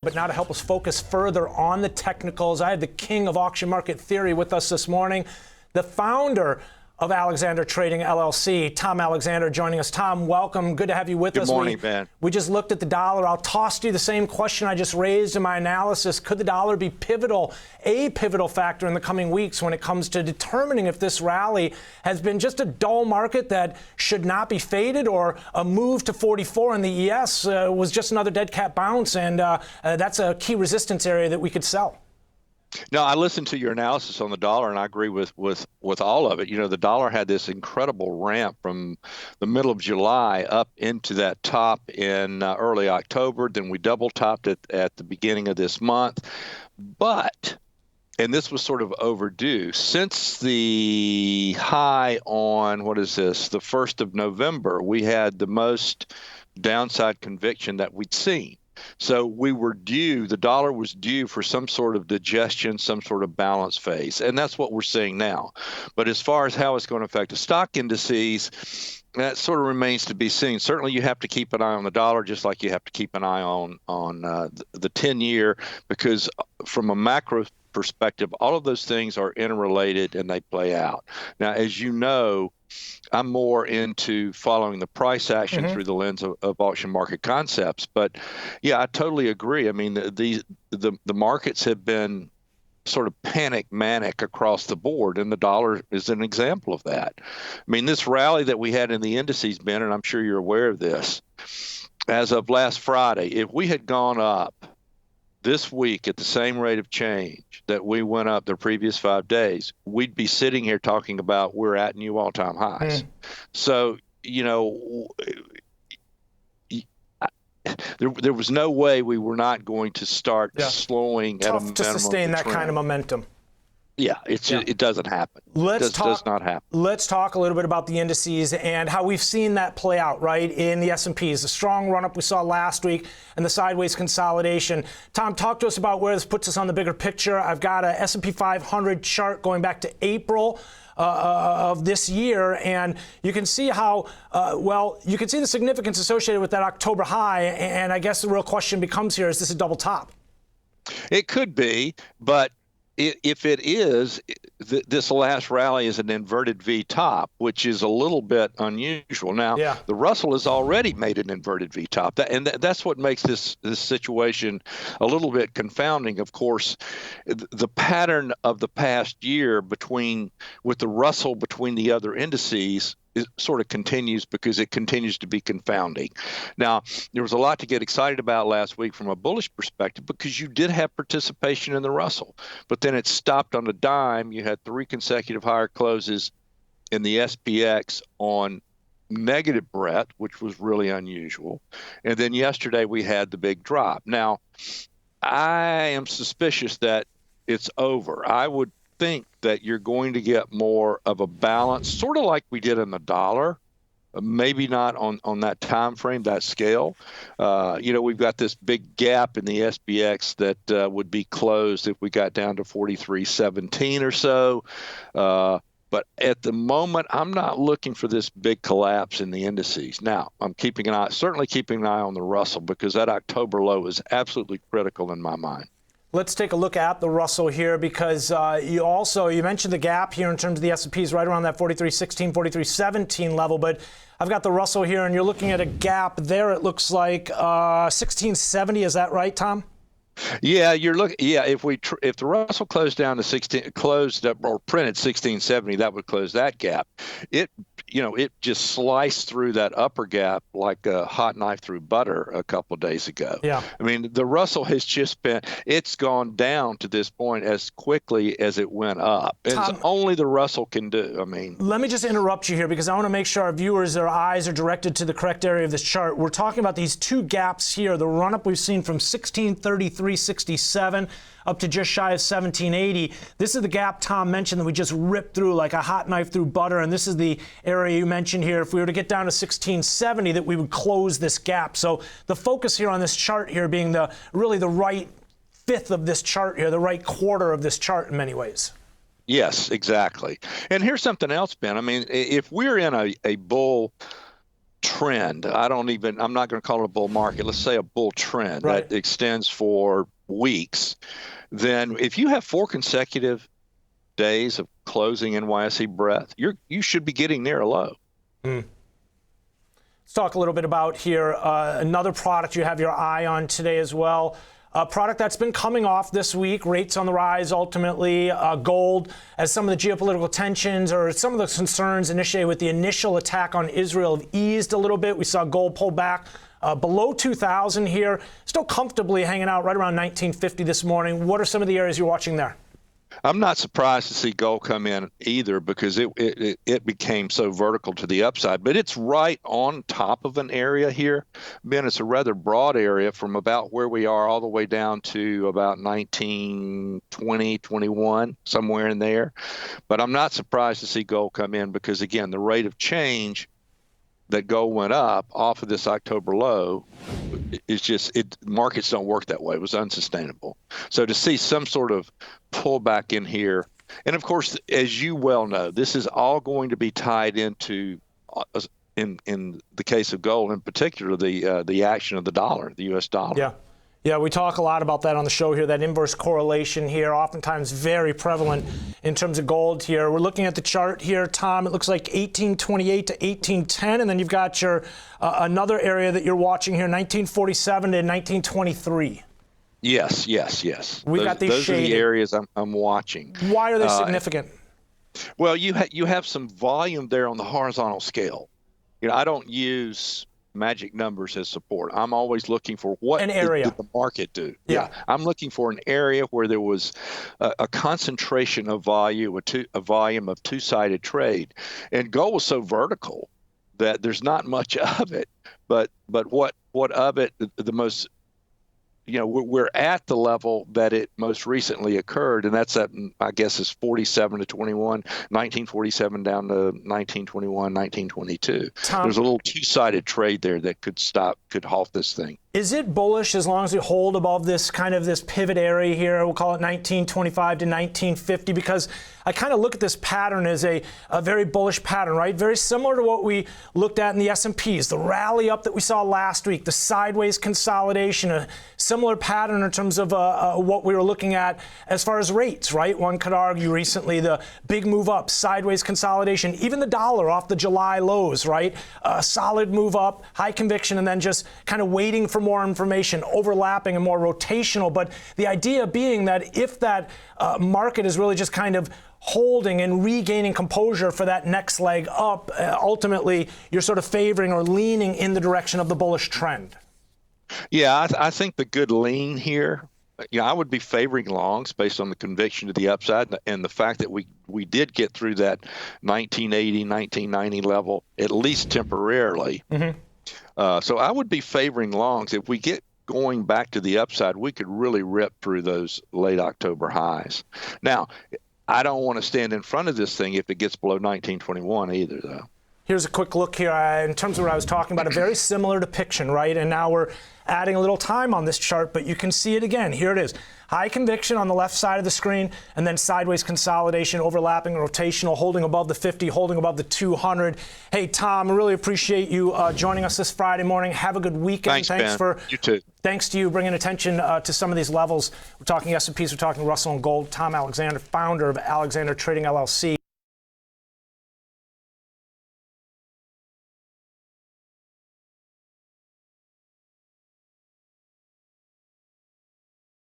But now to help us focus further on the technicals, I have the king of auction market theory with us this morning, the founder of Alexander Trading LLC, Tom Alexander, joining us. Tom, welcome. Good to have you with us. Good morning, Ben. We just looked at the dollar. I'll toss to you the same question I just raised in my analysis. Could the dollar be a pivotal factor in the coming weeks when it comes to determining if this rally has been just a dull market that should not be faded, or a move to 44 in the ES was just another dead cat bounce, and that's a key resistance area that we could sell? No, I listened to your analysis on the dollar, and I agree with all of it. You know, the dollar had this incredible ramp from the middle of July up into that top in early October. Then we double topped it at the beginning of this month. But, and this was sort of overdue, since the high on, the 1st of November, we had the most downside conviction that we'd seen. So we were due, the dollar was due for some sort of digestion, some sort of balance phase. And that's what we're seeing now. But as far as how it's going to affect the stock indices, that sort of remains to be seen. Certainly you have to keep an eye on the dollar, just like you have to keep an eye on the 10-year, because from a macro perspective, all of those things are interrelated and they play out. Now, as you know, I'm more into following the price action through the lens of auction market concepts. But yeah, I totally agree. I mean, the markets have been sort of manic across the board, and the dollar is an example of that. I mean, this rally that we had in the indices, Ben, and I'm sure you're aware of this, as of last Friday, if we had gone up this week at the same rate of change that we went up the previous 5 days, we'd be sitting here talking about we're at new all-time highs. So, you know, there was no way we were not going to start slowing at a minimum. Tough to sustain that kind of momentum. Yeah, it doesn't happen. Does not happen. Let's talk a little bit about the indices and how we've seen that play out, right, in the S&Ps. The strong run-up we saw last week and the sideways consolidation. Tom, talk to us about where this puts us on the bigger picture. I've got a S&P 500 chart going back to April of this year, and you can see how, you can see the significance associated with that October high, and I guess the real question becomes here, is this a double top? It could be, but if it is, this last rally is an inverted V top, which is a little bit unusual. Now, the Russell has already made an inverted V top, and that's what makes this situation a little bit confounding. Of course, the pattern of the past year with the Russell between the other indices, it sort of continues because it continues to be confounding. Now, there was a lot to get excited about last week from a bullish perspective because you did have participation in the Russell, but then it stopped on a dime. You had 3 consecutive higher closes in the SPX on negative breadth, which was really unusual. And then yesterday we had the big drop. Now, I am suspicious that it's over. I would think that you're going to get more of a balance, sort of like we did in the dollar, maybe not on that time frame, that scale. You know, we've got this big gap in the SPX that would be closed if we got down to 43.17 or so. But at the moment, I'm not looking for this big collapse in the indices. Now, I'm certainly keeping an eye on the Russell, because that October low is absolutely critical in my mind. Let's take a look at the Russell here, because you mentioned the gap here in terms of the S&Ps right around that 43.16, 43.17 level, but I've got the Russell here, and you're looking at a gap there. It looks like 1670. Is that right, Tom? Yeah, if the Russell closed down to closed up or printed 1670, that would close that gap. It just sliced through that upper gap like a hot knife through butter a couple of days ago. Yeah. I mean, the Russell has it's gone down to this point as quickly as it went up. Tom, it's only the Russell can do. I mean, let me just interrupt you here, because I want to make sure our viewers, their eyes are directed to the correct area of this chart. We're talking about these 2 gaps here, the run-up we've seen from 1633.67 up to just shy of 1780. This is the gap Tom mentioned that we just ripped through like a hot knife through butter, and this is the area you mentioned here. If we were to get down to 1670, that we would close this gap. So the focus here on this chart here being really the right fifth of this chart here, the right quarter of this chart in many ways. Yes, exactly. And here's something else, Ben. I mean, if we're in a bull trend. I'm not going to call it a bull market. Let's say a bull trend Right. that extends for weeks. Then if you have 4 consecutive days of closing NYSE breadth, you should be getting near a low. Let's talk a little bit about here another product you have your eye on today as well. A product that's been coming off this week, rates on the rise ultimately, gold, as some of the geopolitical tensions or some of the concerns initiated with the initial attack on Israel have eased a little bit. We saw gold pull back below 2,000 here, still comfortably hanging out right around 1950 this morning. What are some of the areas you're watching there? I'm not surprised to see gold come in either because it became so vertical to the upside, but it's right on top of an area here. Ben, it's a rather broad area from about where we are all the way down to about 1920, 21, somewhere in there. But I'm not surprised to see gold come in because, again, the rate of change that gold went up off of this October low is just markets don't work that way. It was unsustainable. So to see some sort of pullback in here, and of course, as you well know, this is all going to be tied into, in the case of gold in particular, the action of the dollar, the U.S. dollar. Yeah, we talk a lot about that on the show here, that inverse correlation here, oftentimes very prevalent in terms of gold here. We're looking at the chart here, Tom. It looks like 1828 to 1810, and then you've got your another area that you're watching here, 1947 to 1923. Yes. We've got these those shaded. are the areas I'm watching. Why are they significant? Well, you have some volume there on the horizontal scale. I don't use magic numbers as support. I'm always looking for what an area did the market do. Yeah, I'm looking for an area where there was a concentration of volume, a volume of two-sided trade, and gold was so vertical that there's not much of it. But what of it, the most, we're at the level that it most recently occurred, and that's at, I guess, is 47 to 21, 1947 down to 1921, 1922. Tom, there's a little two-sided trade there that could halt this thing. Is it bullish as long as we hold above this kind of this pivot area here? We'll call it 1925 to 1950, because I kind of look at this pattern as a very bullish pattern, right? Very similar to what we looked at in the S&Ps, the rally up that we saw last week, the sideways consolidation, a similar pattern in terms of what we were looking at as far as rates, right? One could argue recently the big move up, sideways consolidation, even the dollar off the July lows, right? A solid move up, high conviction, and then just kind of waiting for more information, overlapping and more rotational. But the idea being that if that market is really just kind of holding and regaining composure for that next leg up, ultimately you're sort of favoring or leaning in the direction of the bullish trend. Yeah, I think the good lean here, I would be favoring longs based on the conviction to the upside and the fact that we did get through that 1980, 1990 level, at least temporarily. Mm-hmm. So I would be favoring longs. If we get going back to the upside, we could really rip through those late October highs. Now, I don't want to stand in front of this thing if it gets below 1921 either, though. Here's a quick look here in terms of what I was talking about, a very similar depiction, right? And now we're adding a little time on this chart, but you can see it again. Here it is. High conviction on the left side of the screen, and then sideways consolidation, overlapping, rotational, holding above the 50, holding above the 200. Hey, Tom, I really appreciate you joining us this Friday morning. Have a good weekend. Thanks Ben. You too. Thanks to you bringing attention to some of these levels. We're talking S&Ps, we're talking Russell and Gold. Tom Alexander, founder of Alexander Trading LLC.